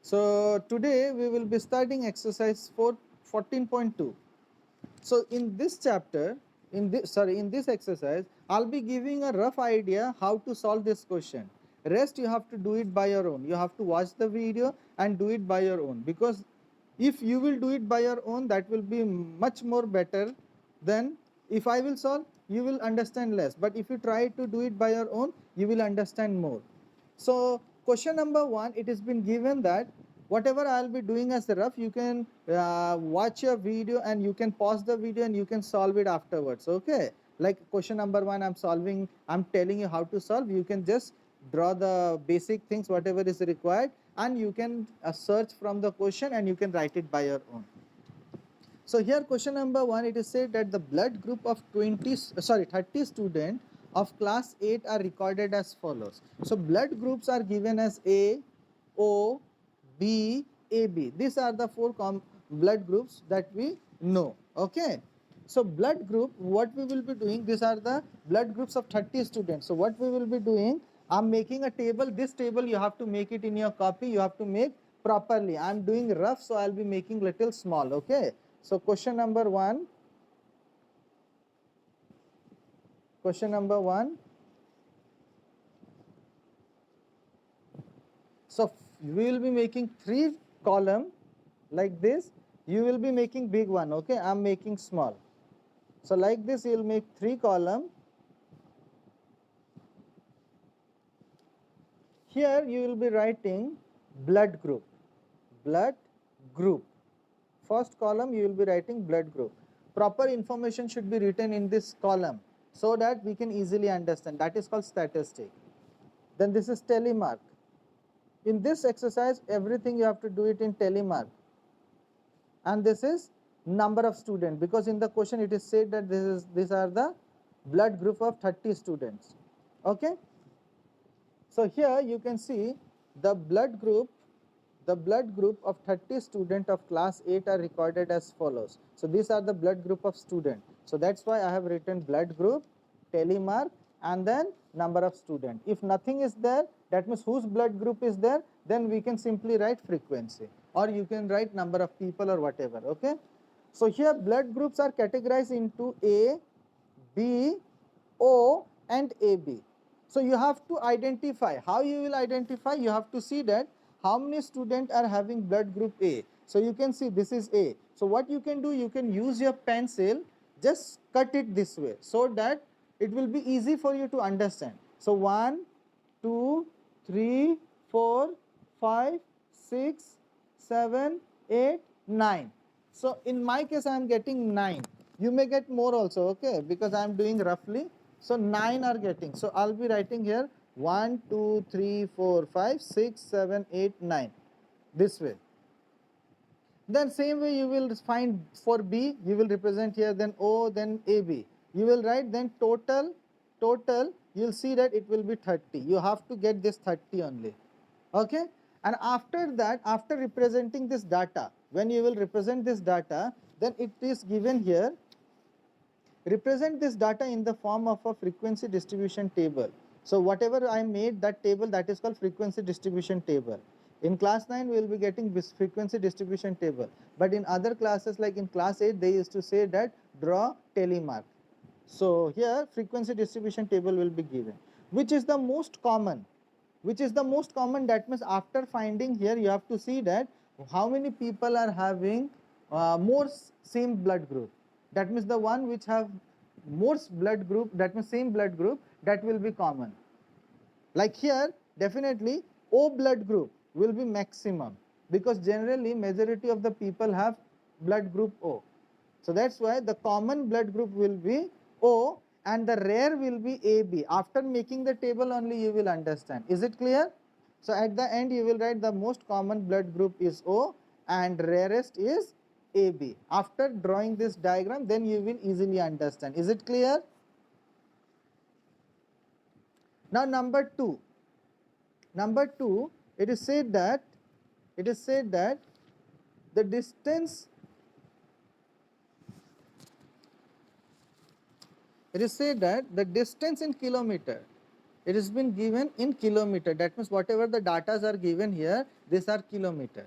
So today we will be starting exercise 14.2. So in this chapter, in this exercise, I'll be giving a rough idea how to solve this question. Rest you have to do it by your own. You have to watch the video and do it by your own, because if you will do it by your own, that will be much more better than if I will solve. You will understand less, but if you try to do it by your own, you will understand more. So question number 1, it has been given that whatever I'll be doing as a rough, you can watch a video and you can pause the video and you can solve it afterwards. Okay, like question number 1, I'm telling you how to solve. You can just draw the basic things whatever is required, and you can search from the question and you can write it by your own. So here question number 1, it is said that the blood group of 30 students of class 8 are recorded as follows. So blood groups are given as A, O, B, AB. These are the four blood groups that we know. Okay. So blood group, what we will be doing, these are the blood groups of 30 students. So what we will be doing, I'm making a table. This table you have to make it in your copy. You have to make properly. I'm doing rough, so I'll be making little small. Okay. So question number 1. Question number 1. So we will be making 3 column like this. You will be making big one. Okay, I'm making small. So like this you will make 3 column. Here you will be writing blood group. Blood group. First column you will be writing blood group. Proper information should be written in this column so that we can easily understand. That is called statistic. Then this is telemark. In this exercise, everything you have to do it in telemark. And this is number of students, because in the question it is said that these are the blood group of 30 students. Okay. So here you can see the blood group of 30 students of class 8 are recorded as follows. So these are the blood group of student. So that's why I have written blood group, telemark, and then number of student. If nothing is there, that means whose blood group is there, then we can simply write frequency, or you can write number of people or whatever. Okay. So here blood groups are categorized into A, B, O, and AB. So you have to identify. How you will identify? You have to see that how many students are having blood group A. So you can see this is A. So what you can do, you can use your pencil, just cut it this way so that it will be easy for you to understand. So 1, 2, 3, 4, 5, 6, 7, 8, 9. So in my case I am getting 9. You may get more also, okay, because I am doing roughly. So 9 are getting. So I'll be writing here 1, 2, 3, 4, 5, 6, 7, 8, 9. This way. Then same way you will find for B, you will represent here, then O, then AB. You will write then total, you'll see that it will be 30. You have to get this 30 only. Okay. And after that, after representing this data, when you will represent this data, then it is given here, represent this data in the form of a frequency distribution table. So whatever I made that table, that is called frequency distribution table. In class 9 we will be getting this frequency distribution table, but in other classes like in class 8 they used to say that draw telemark. So here frequency distribution table will be given. Which is the most common? That means after finding here you have to see that how many people are having more same blood group. That means the one which have more blood group, that means same blood group, that will be common. Like here definitely O blood group will be maximum, because generally majority of the people have blood group O. So that's why the common blood group will be O and the rare will be AB. After making the table only you will understand. Is it clear? So at the end you will write the most common blood group is O and rarest is AB. After drawing this diagram, then you will easily understand. Is it clear? Now number 2. Number 2, it is said that the distance, it is said that the distance in kilometer, It has been given in kilometer. That means whatever the datas are given here, these are kilometer.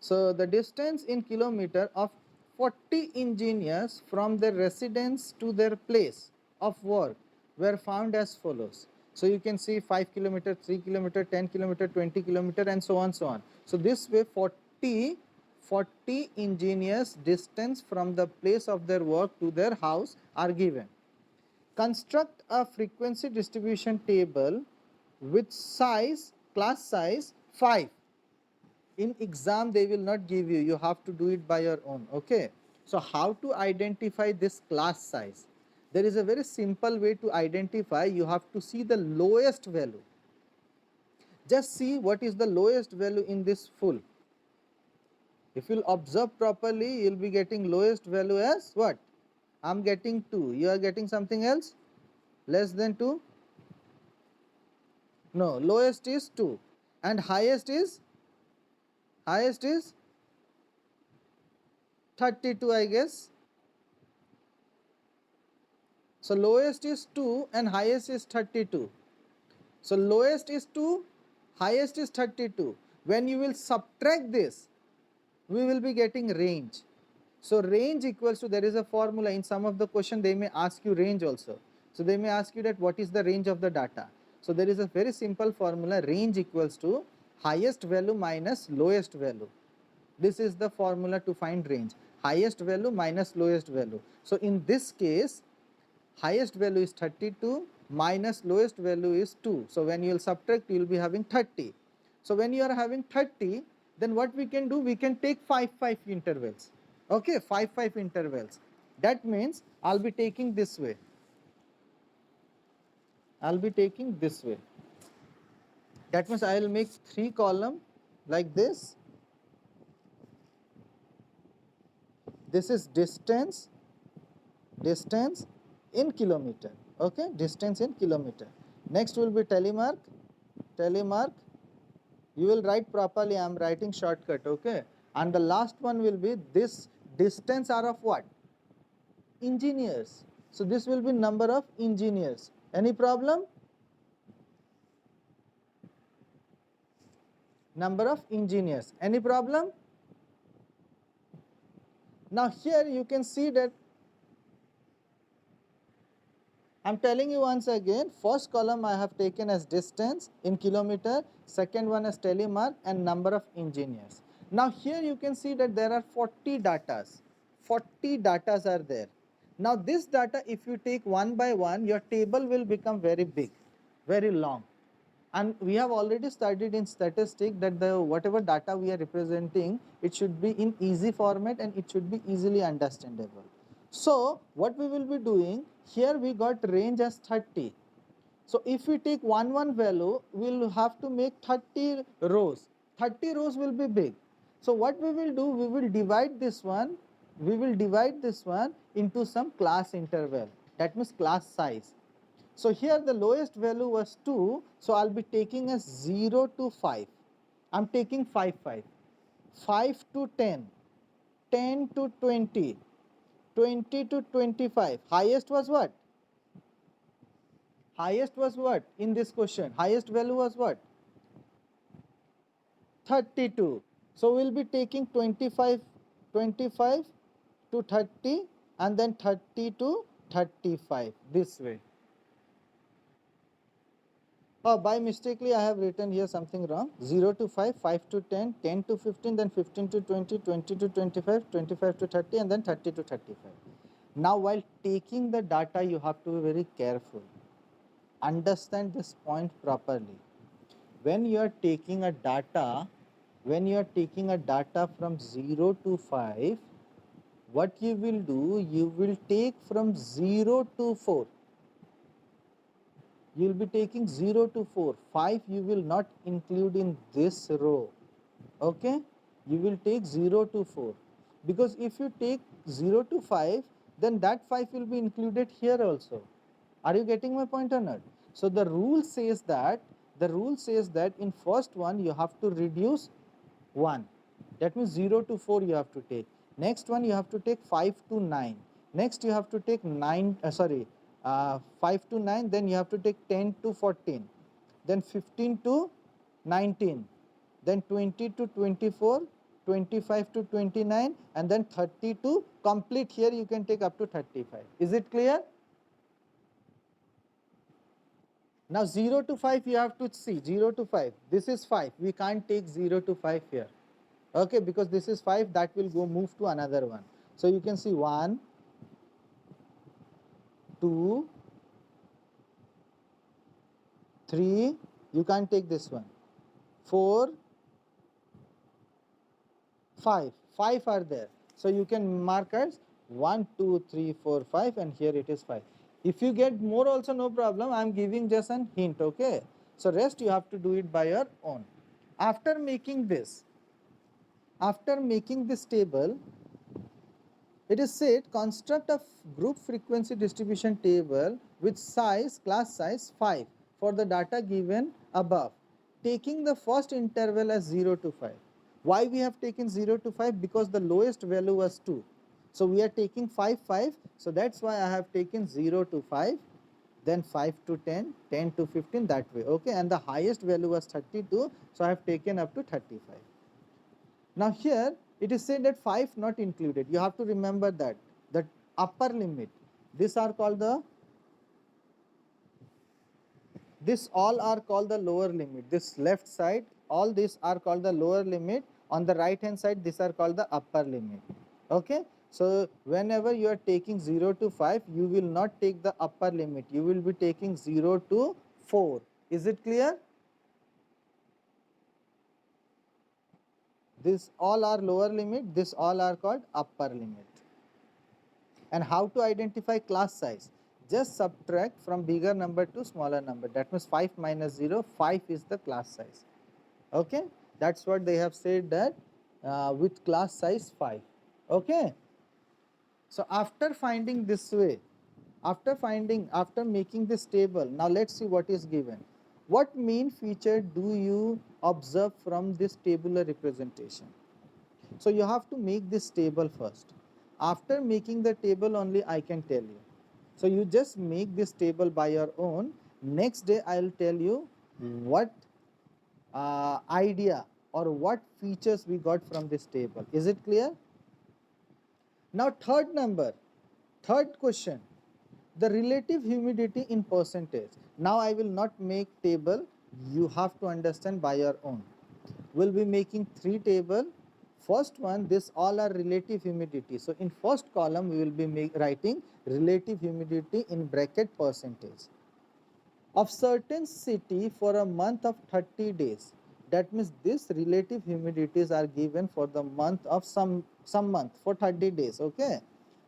So the distance in kilometer of 40 engineers from their residence to their place of work were found as follows. So you can see 5 kilometer, 3 kilometer, 10 kilometer, 20 kilometer, and so on, so on. So this way 40 engineers distance from the place of their work to their house are given. Construct a frequency distribution table with size, class size 5. In exam they will not give you, you have to do it by your own. Okay, so how to identify this class size? There is a very simple way to identify. You have to see the lowest value. Just see what is the lowest value in this full. If you'll observe properly, you'll be getting lowest value as what? I'm getting 2. You are getting something else? Less than 2? No, lowest is 2 and highest is 32, I guess. So lowest is 2 and highest is 32. So lowest is 2, highest is 32. When you will subtract this, we will be getting range. So range equals to, there is a formula in some of the question, they may ask you range also. So they may ask you that what is the range of the data. So there is a very simple formula, range equals to highest value minus lowest value. This is the formula to find range, highest value minus lowest value. So in this case, highest value is 32 minus lowest value is 2. So when you will subtract, you will be having 30. So when you are having 30, then what we can do, we can take 5 intervals. Okay, 5 intervals. That means I'll be taking this way. I'll be taking this way. That means I will make 3 column like this. This is distance in kilometer. Okay, distance in kilometer. Next will be telemark. You will write properly, I am writing shortcut. Okay, and the last one will be this distance are of what? Engineers. So this will be number of engineers. Any problem? Number of engineers. Any problem? Now here you can see that I am telling you once again, first column I have taken as distance in kilometer, second one as telemark and number of engineers. Now here you can see that there are 40 datas. 40 datas are there. Now this data, if you take one by one, your table will become very big, very long. And we have already studied in statistics that the whatever data we are representing, it should be in easy format and it should be easily understandable. So what we will be doing, here we got range as 30. So if we take one value, we will have to make 30 rows. 30 rows will be big. So what we will do, we will divide this one into some class interval. That means class size. So here the lowest value was 2. So I'll be taking as 0 to 5. I'm taking 5 to 10, 10 to 20, 20 to 25. Highest was what? Highest was what in this question? Highest value was what? 32. So we'll be taking 25 to 30 and then 30 to 35 this way. Oh, by mistakenly I have written here something wrong. 0 to 5, 5 to 10, 10 to 15, then 15 to 20, 20 to 25, 25 to 30 and then 30 to 35. Now while taking the data you have to be very careful. Understand this point properly. When you are taking a data, from 0 to 5, what you will do, you will take from 0 to 4. You will be taking 0 to 4. 5 you will not include in this row. Okay? You will take 0 to 4. Because if you take 0 to 5, then that 5 will be included here also. Are you getting my point or not? So the rule says that in first one you have to reduce 1. That means 0 to 4 you have to take. Next one you have to take 5 to 9. Next you have to take 5 to 9, then you have to take 10 to 14, then 15 to 19, then 20 to 24, 25 to 29, and then 30 to complete. Here you can take up to 35. Is it clear? Now 0 to 5 you have to see, 0 to 5, this is 5, we can't take 0 to 5 here, okay, because this is 5, that will go move to another one. So you can see 1, 2, 3, you can't take this one, 4, 5, 5 are there. So you can mark as 1, 2, 3, 4, 5, and here it is 5. If you get more also, no problem, I am giving just an hint, okay. So rest you have to do it by your own. After making this table, it is said construct a group frequency distribution table with size, class size 5 for the data given above, taking the first interval as 0 to 5. Why we have taken 0 to 5? Because the lowest value was 2. So we are taking 5, 5. So that's why I have taken 0 to 5, then 5 to 10, 10 to 15, that way, okay. And the highest value was 32, so I have taken up to 35. Now here it is said that 5 not included. You have to remember that upper limit, these are called the, this all are called the lower limit. This left side, all these are called the lower limit. On the right hand side, these are called the upper limit, okay. So whenever you are taking 0 to 5, you will not take the upper limit, you will be taking 0 to 4. Is it clear? This all are lower limit, this all are called upper limit. And how to identify class size? Just subtract from bigger number to smaller number. That means 5 minus 0, 5 is the class size. Okay, that's what they have said, that with class size 5. Okay. So after finding this way, after making this table, now let's see what is given. What main feature do you observe from this tabular representation? So you have to make this table first. After making the table only I can tell you. So you just make this table by your own. Next day I will tell you what idea or what features we got from this table. Is it clear? Now third question, the relative humidity in percentage. Now I will not make table, you have to understand by your own. We'll be making 3 table. First one, this all are relative humidity. So in first column we will be writing relative humidity in bracket percentage of certain city for a month of 30 days. That means this relative humidities are given for the month of some month for 30 days, okay.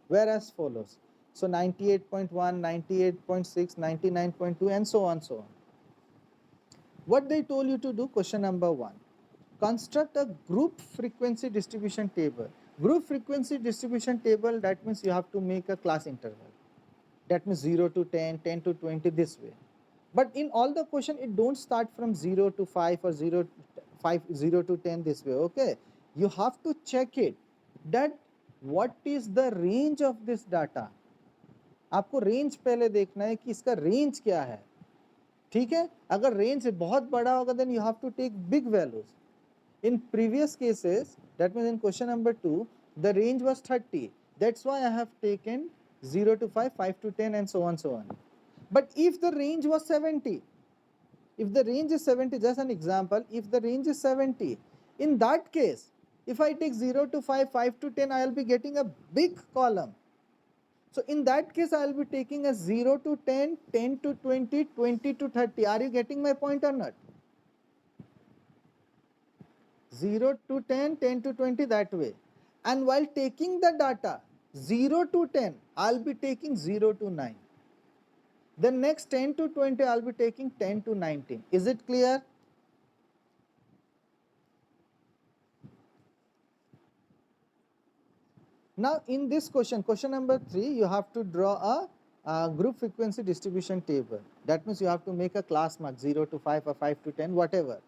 Whereas follows, so 98.1, 98.6, 99.2, and so on, so on. What they told you to do, question number 1, construct a group frequency distribution table. Group frequency distribution table, that means you have to make a class interval. That means 0 to 10, 10 to 20, this way. But in all the question, it don't start from 0 to 5 or 0 to 10 this way, okay. You have to check it that what is the range of this data. आपको range पहले देखना है कि इसका range क्या है, ठीक है. अगर रेंज बहुत बड़ा होगा then you have to take big values. In previous cases, that means in question number 2, the range was 30. That's why I have taken 0 to 5, 5 to 10, and so on, so on. But if the range was 70, if the range is 70, just an example, if the range is 70, in that case, if I take 0 to 5, 5 to 10, I will be getting a big column. So in that case, I will be taking a 0 to 10, 10 to 20, 20 to 30. Are you getting my point or not? 0 to 10, 10 to 20, that way. And while taking the data 0 to 10, I will be taking 0 to 9. The next 10 to 20, I will be taking 10 to 19. Is it clear? Now in this question number 3, you have to draw a group frequency distribution table. That means you have to make a class mark 0 to 5 or 5 to 10, whatever.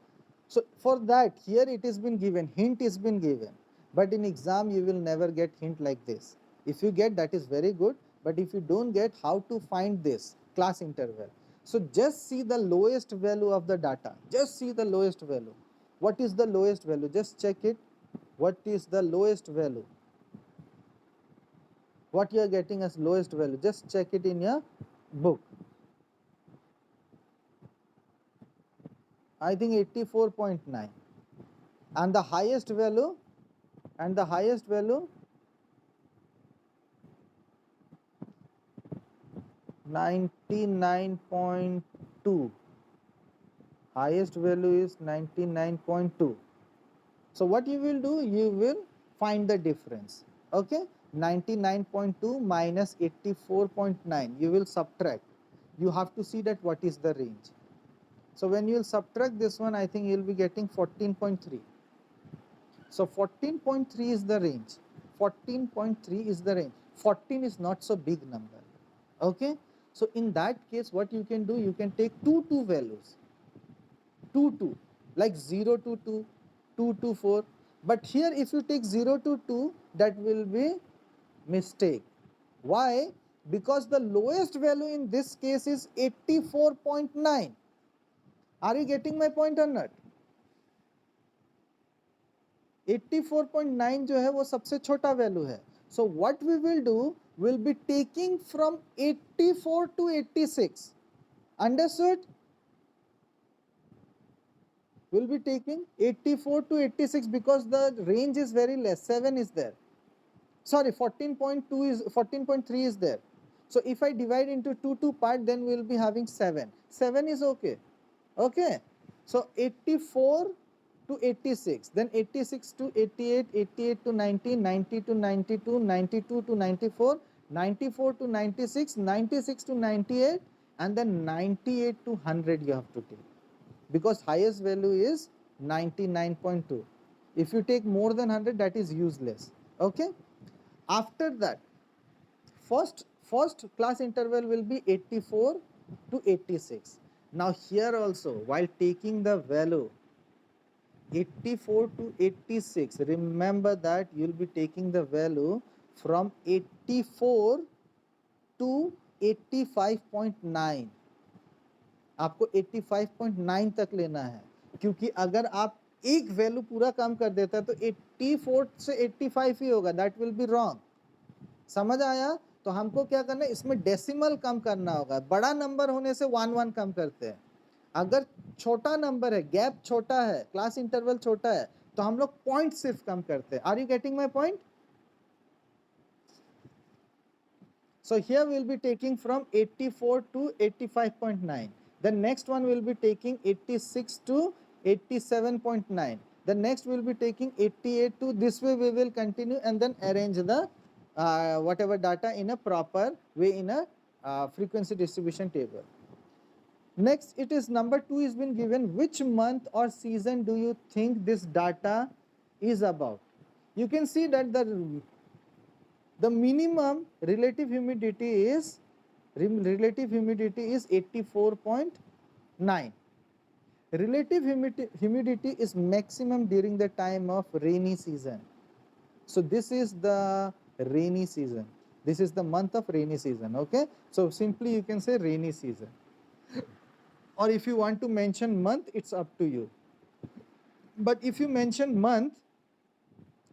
So for that, here it has been given, hint is been given. But in exam, you will never get hint like this. If you get, that is very good. But if you don't get how to find this class interval, so just see the lowest value of the data. Just see the lowest value. What is the lowest value? Just check it. What is the lowest value? What you are getting as lowest value? Just check it in your book. I think 84.9. And the highest value? 99.2. Highest value is 99.2. So what you will do, you will find the difference. Okay, 99.2 minus 84.9, you will subtract. You have to see that what is the range. So when you will subtract this one, I think you will be getting 14.3. So 14.3 is the range. 14.3 is the range. 14 is not so big number. Okay, so in that case, what you can do, you can take two values. 2, like 0 to 2, 2 to 4. But here if you take 0 to 2, that will be mistake. Why? Because the lowest value in this case is 84.9. Are you getting my point or not? 84.9 जो है वो सबसे छोटा value है. So what we will do, will be taking from 84 to 86. Understood? Will be taking 84 to 86 because the range is very less. 7 is there. Sorry, 14.2 is 14.3 is there. So if I divide into two part, then we will be having 7. 7 is okay. Okay. So 84 to 86, then 86 to 88, 88 to 90, 90 to 92, 92 to 94, 94 to 96, 96 to 98, and then 98 to 100 you have to take. Because highest value is 99.2. If you take more than 100, that is useless. Okay. After that, first class interval will be 84 to 86. Now here also, while taking the value 84 to 86, remember that you will be taking the value from 84 to 85.9. आपको 85.9 तक लेना है, क्योंकि अगर आप एक value पूरा कम कर देता है तो 84 से 85 ही होगा. That will be wrong. समझ आया? तो हमको क्या करना है, इसमें डेसिमल कम करना होगा. बड़ा नंबर होने से 1 कम करते हैं. अगर छोटा नंबर है, गैप छोटा है, क्लास इंटरवल छोटा है, तो हम लोग पॉइंट सिर्फ कम करते हैं. Are you getting my point? So here we will be taking from 84 to 85.9. The next one will be taking 86 to 87.9. The next will be taking 88 to, this way we will continue and then arrange the whatever data in a proper way in a frequency distribution table. Next, it is number 2 is been given. Which month or season do you think this data is about? You can see that the minimum relative humidity is 84.9. Relative humidity is maximum during the time of rainy season. So this is the rainy season. This is the month of rainy season. Okay, so simply you can say rainy season. Or if you want to mention month, it's up to you. But if you mention month,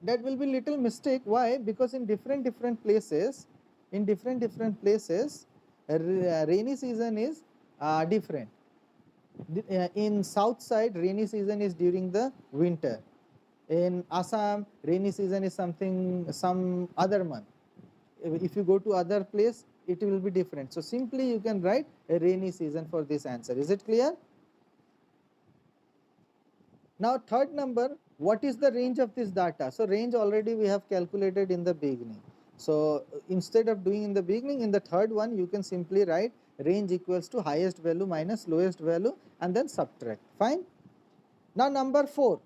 that will be little mistake. Why? Because in different places, rainy season is different. In south side, rainy season is during the winter. In Assam, rainy season is some other month. If you go to other place, it will be different. So simply you can write a rainy season for this answer. Is it clear? Now third number, what is the range of this data? So range already we have calculated in the beginning. So instead of doing in the beginning, in the third one you can simply write range equals to highest value minus lowest value and then subtract. Fine. Now number 4.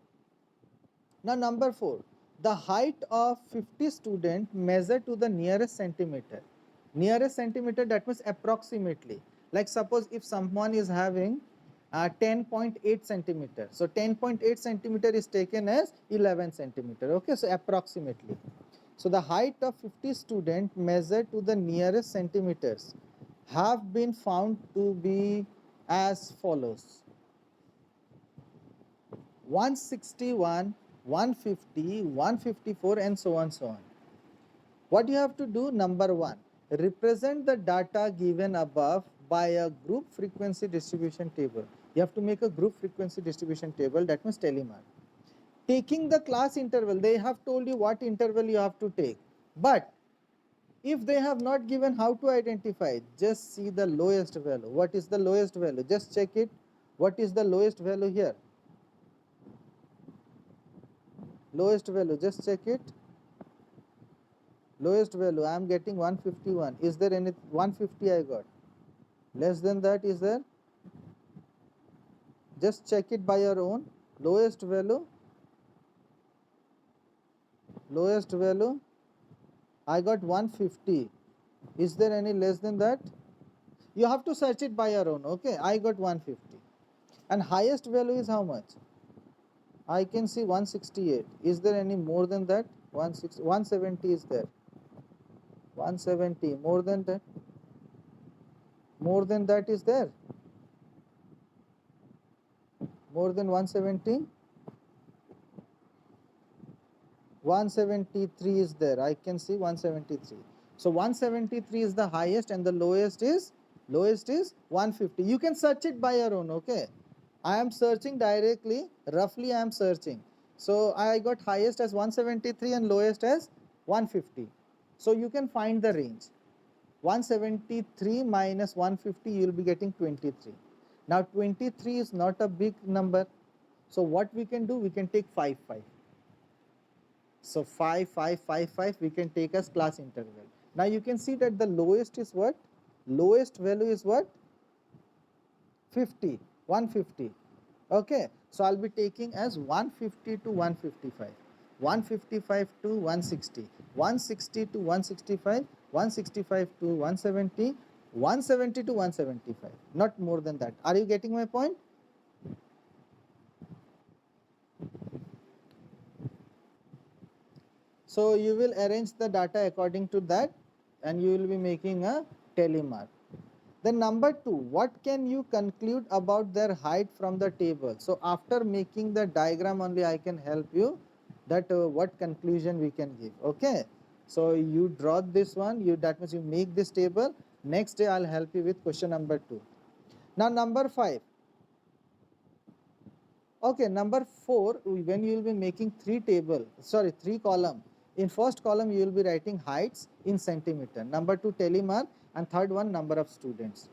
The height of 50 students measured to the nearest centimeter. Nearest centimeter, that means approximately. Like suppose if someone is having 10.8 centimeter. So 10.8 centimeter is taken as 11 centimeter. Okay, so approximately. So the height of 50 students measured to the nearest centimeters have been found to be as follows: 161, 150, 154, and so on, so on. What you have to do, number one, represent the data given above by a group frequency distribution table. You have to make a group frequency distribution table, that means telemark. Taking the class interval, they have told you what interval you have to take. But if they have not given how to identify, just see the lowest value. What is the lowest value? Just check it. What is the lowest value here? Lowest value, just check it. Lowest value, I am getting 151. Is there any 150 I got? Less than that, is there? Just check it by your own. Lowest value, I got 150. Is there any less than that? You have to search it by your own. Okay, I got 150. And highest value is how much? I can see 168. Is there any more than that? 170 is there. 170, more than that? More than that is there? More than 170? 173 is there. I can see 173. So 173 is the highest and the lowest is 150. You can search it by your own. Okay, I am searching directly, roughly I am searching. So I got highest as 173 and lowest as 150. So you can find the range. 173 minus 150, you will be getting 23. Now 23 is not a big number. So what we can do, we can take 5, 5. So 5, 5, 5, 5 we can take as class interval. Now you can see that the lowest is what? Lowest value is what? 50, 150. Okay, so I'll be taking as 150 to 155, 155 to 160, 160 to 165, 165 to 170, 170 to 175, not more than that. Are you getting my point? So you will arrange the data according to that and you will be making a telemark. Then number 2, what can you conclude about their height from the table? So after making the diagram only I can help you that what conclusion we can give. Okay, so you draw this one, that means you make this table. Next day I'll help you with question number 2. Now number 5. Okay, number 4, when you will be making 3 column. In first column you will be writing heights in centimeter, number 2 telemark, and third one number of students.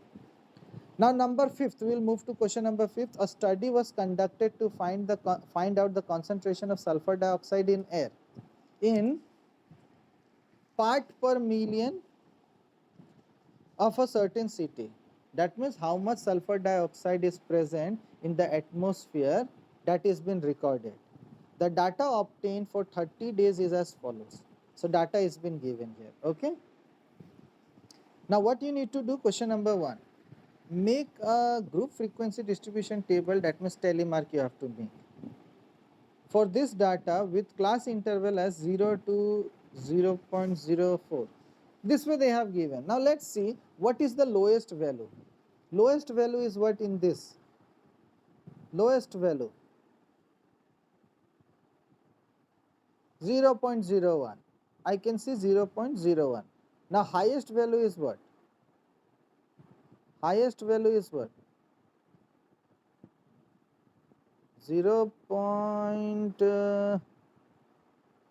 Now number 5th, we will move to question number 5th. A study was conducted to find out the concentration of sulfur dioxide in air in part per million of a certain city. That means how much sulfur dioxide is present in the atmosphere, that is been recorded. The data obtained for 30 days is as follows. So data is been given here. Okay. Now what you need to do, question number 1. Make a group frequency distribution table, that means telemark you have to make. For this data with class interval as 0 to 0.04. This way they have given. Now let's see what is the lowest value. Lowest value is what in this? Lowest value 0.01. I can see 0.01. Now highest value is what? Highest value is what? 0.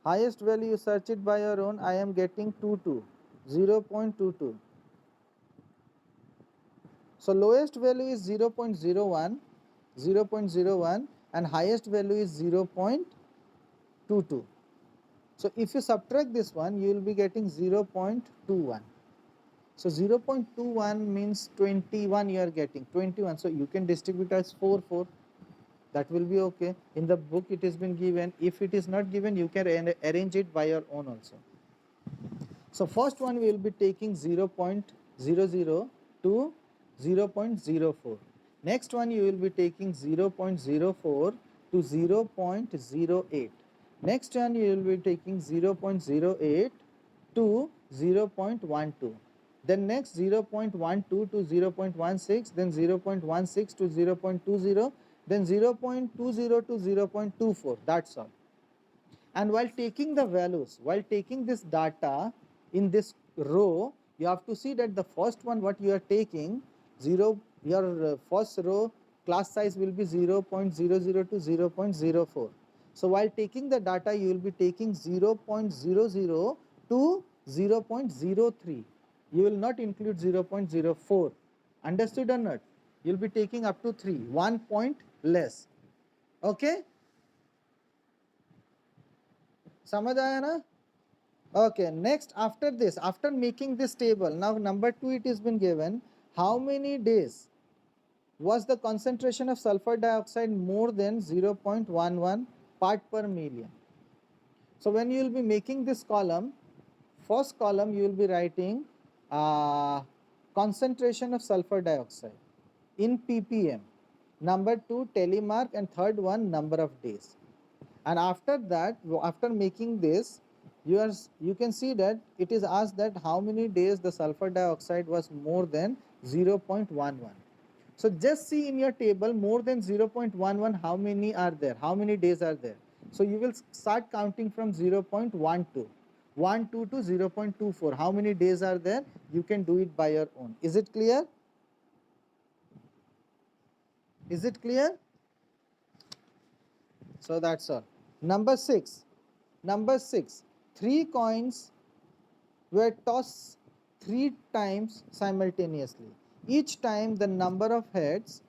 Highest value you search it by your own. I am getting 22, 0.22. So lowest value is 0.01, 0.01, and highest value is 0.22. So if you subtract this one, you will be getting 0.21. So 0.21 means 21 you are getting, 21. So you can distribute as 4, 4. That will be okay. In the book it has been given. If it is not given, you can arrange it by your own also. So first one we will be taking 0.00 to 0.04. Next one you will be taking 0.04 to 0.08. Next one you will be taking 0.08 to 0.12. Then next 0.12 to 0.16, then 0.16 to 0.20, then 0.20 to 0.24. That's all. And while taking the values, while taking this data in this row, you have to see that the first one what you are taking, your first row class size will be 0.00 to 0.04. So while taking the data, you will be taking 0.00 to 0.03. You will not include 0.04. Understood or not? You will be taking up to 3, 1 point less. Okay? समझ आया ना? Okay, next after this, after making this table, now number 2 it has been given, how many days was the concentration of sulfur dioxide more than 0.11 part per million. So when you will be making this column, first column you will be writing concentration of sulfur dioxide in ppm, number 2 telemark, and third one number of days. And after that, after making this, you can see that it is asked that how many days the sulfur dioxide was more than 0.11. So just see in your table more than 0.11 how many are there, how many days are there. So you will start counting from 0.12, 12 to 0.24. How many days are there? You can do it by your own. Is it clear? Is it clear? So that's all. Number 6. Number 6. 3 coins were tossed 3 times simultaneously. Each time the number of heads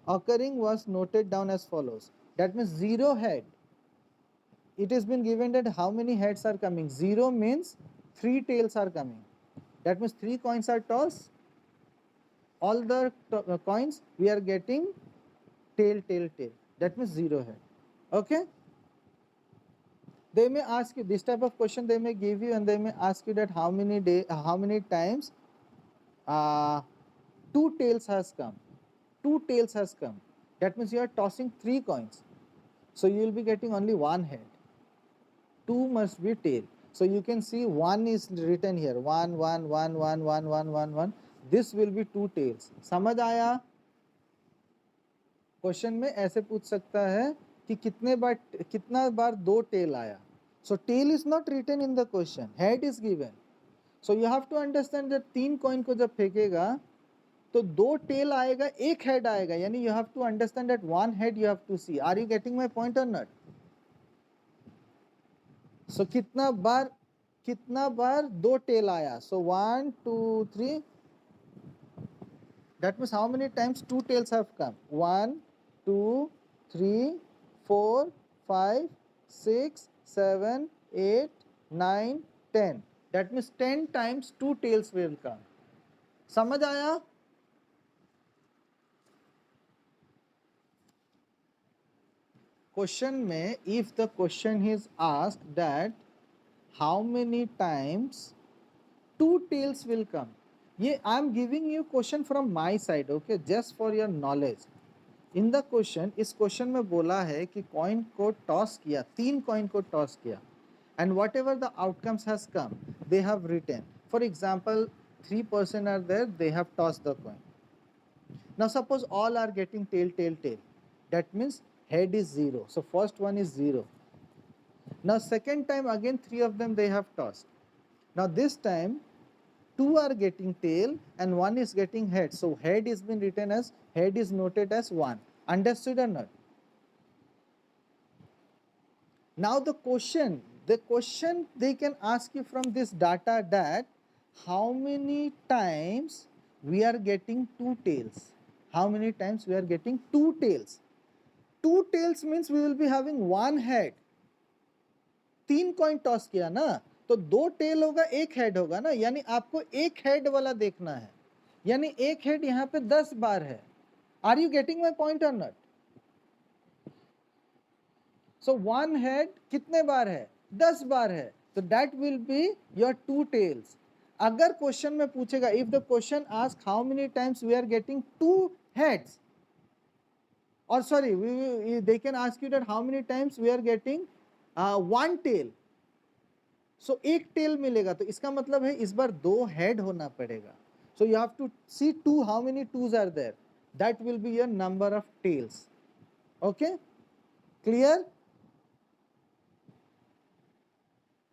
occurring was noted down as follows. That means 0 head. It has been given that how many heads are coming. 0 means 3 tails are coming. That means 3 coins are tossed. All the coins we are getting tail. That means 0 head. Okay? They may ask you this type of question, they may give you and they may ask you that how many times 2 tails has come. 2 tails has come. That means you are tossing 3 coins. So you will be getting only 1 head. 2 must be tail. So you can see 1 is written here. 1, 1, 1, 1, 1, 1, 1, 1. This will be 2 tails. समझ आया? Question में ऐसे पूछ सकता है कि कितना बार 2 tell आया. So tail is not written in the question. Head is given. So you have to understand that 3 coin को जब फेंकेगा तो 2 टेल आएगा, 1 हेड आएगा. यानी you have to understand that 1 head you have to see. Are you getting my point or not? So कितना बार 2 tell आया. So 1, 2, 3. That means how many times 2 tails have come? 1, 2, 3, 4, 5, 6, 7, 8, 9, 10. That means 10 times 2 tails will come. समझ आया? Question में if the question is asked that how many times 2 tails will come. ये I am giving you question from my side, okay, just for your knowledge. In the question, इस question में बोला है कि coin को toss किया, 3 coin को toss किया, and whatever the outcomes has come they have written. For example 3 person are there, they have toss the coin. Now suppose all are getting tail. That means head is 0. So first one is 0. Now second time again 3 of them they have tossed. Now this time 2 are getting tail and 1 is getting head. So head is been written as, head is noted as 1. Understood or not? Now the question they can ask you from this data that how many times we are getting 2 tails. How many times we are getting 2 tails? 2 tails means we will be having 1 head. 3 coin toss किया ना, तो 2 tell होगा, 1 head होगा ना. यानी आपको 1 head वाला देखना है. यानी 1 हेड यहाँ पे 10 बार है. Are you getting my point और नॉट? सो 1 हेड कितने बार है? 10 बार है. तो that will be your 2 tails. अगर क्वेश्चन में पूछेगा, if the question ask how many times we are getting 2 heads or sorry, they can ask you that how many times we are getting one tail. So एक tail मिलेगा, तो इसका मतलब है इस बार 2 head होना पड़ेगा. So you have to see 2, how many 2s are there. That will be your number of tails. Okay, clear?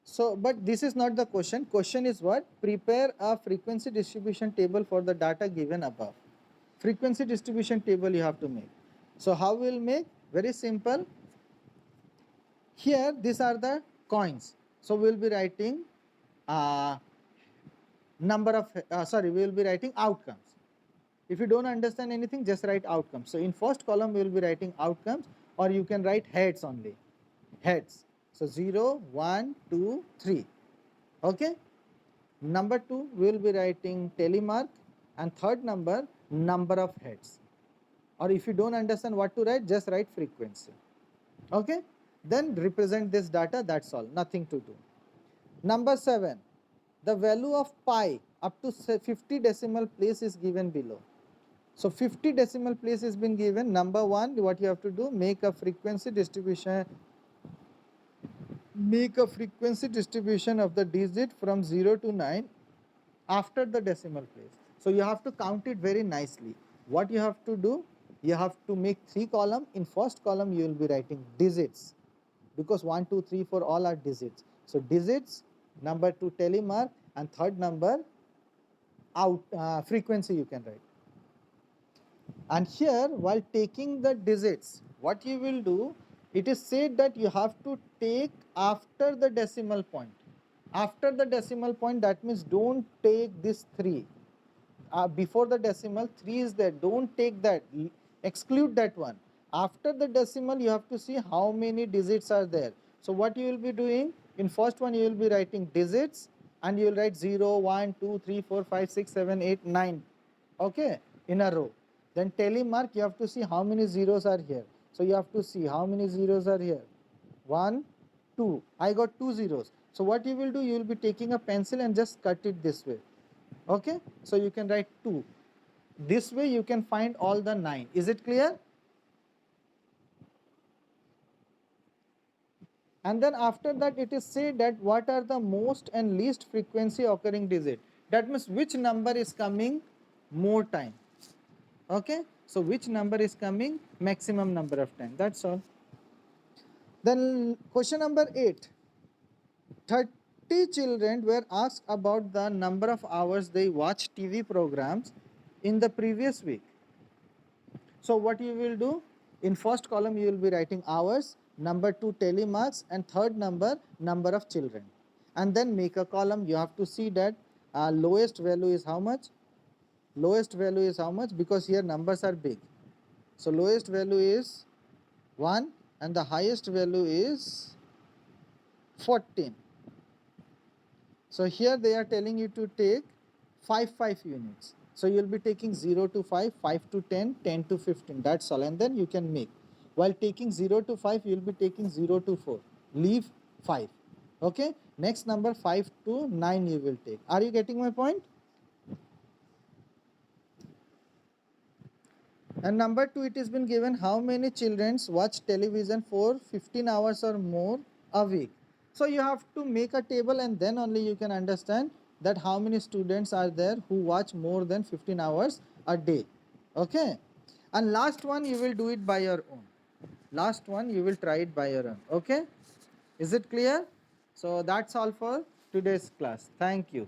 So, but this is not the question. Question is what? Prepare a frequency distribution table for the data given above. Frequency distribution table you have to make. So how we will make? Very simple. Here these are the coins. So we will be writing number of we will be writing outcomes. If you don't understand anything, just write outcomes. So in first column we will be writing outcomes, or you can write heads only. Heads. So 0, 1, 2, 3. Okay. Number 2 we will be writing telemark, and third number of heads. Or if you don't understand what to write, just write frequency. Okay. Then represent this data, that's all, nothing to do. Number 7, the value of pi up to 50 decimal place is given below. So 50 decimal place has been given. Number 1, what you have to do, make a frequency distribution of the digit from 0 to 9 after the decimal place. So you have to count it very nicely. What you have to do, you have to make 3 columns. In first column you will be writing digits, because 1, 2, 3, 4 all are digits. So digits, number 2 telemark, and third number frequency you can write. And here, while taking the digits, what you will do, it is said that you have to take after the decimal point. After the decimal point, that means don't take this 3. Before the decimal, 3 is there, don't take that, exclude that one. After the decimal, you have to see how many digits are there. So what you will be doing, in first one you will be writing digits, and you will write 0, 1, 2, 3, 4, 5, 6, 7, 8, 9, okay, in a row. Then telemark, you have to see how many zeros are here. So you have to see how many zeros are here. 1, 2, I got 2 zeros. So what you will do, you will be taking a pencil and just cut it this way. Okay, so you can write 2. This way you can find all the 9. Is it clear? And then after that it is said that what are the most and least frequency occurring digit. That means which number is coming more time. Okay, so which number is coming maximum number of time, that's all. Then question number 8. 30 children were asked about the number of hours they watch TV programs in the previous week. So what you will do, in first column you will be writing hours, number 2 telemarks, and third number of children. And then make a column. You have to see that lowest value is how much? Lowest value is how much? Because here numbers are big. So lowest value is 1 and the highest value is 14. So here they are telling you to take 5 units. So you will be taking 0 to 5, 5 to 10, 10 to 15, that's all, and then you can make. While taking 0 to 5, you will be taking 0 to 4, leave 5. Okay, next number 5 to 9 you will take. Are you getting my point? And number 2, it has been given how many children watch television for 15 hours or more a week. So you have to make a table, and then only you can understand that how many students are there who watch more than 15 hours a day. Okay, and last one you will do it by your own. Last one you will try it by your own. Okay, is it clear? So that's all for today's class. Thank you.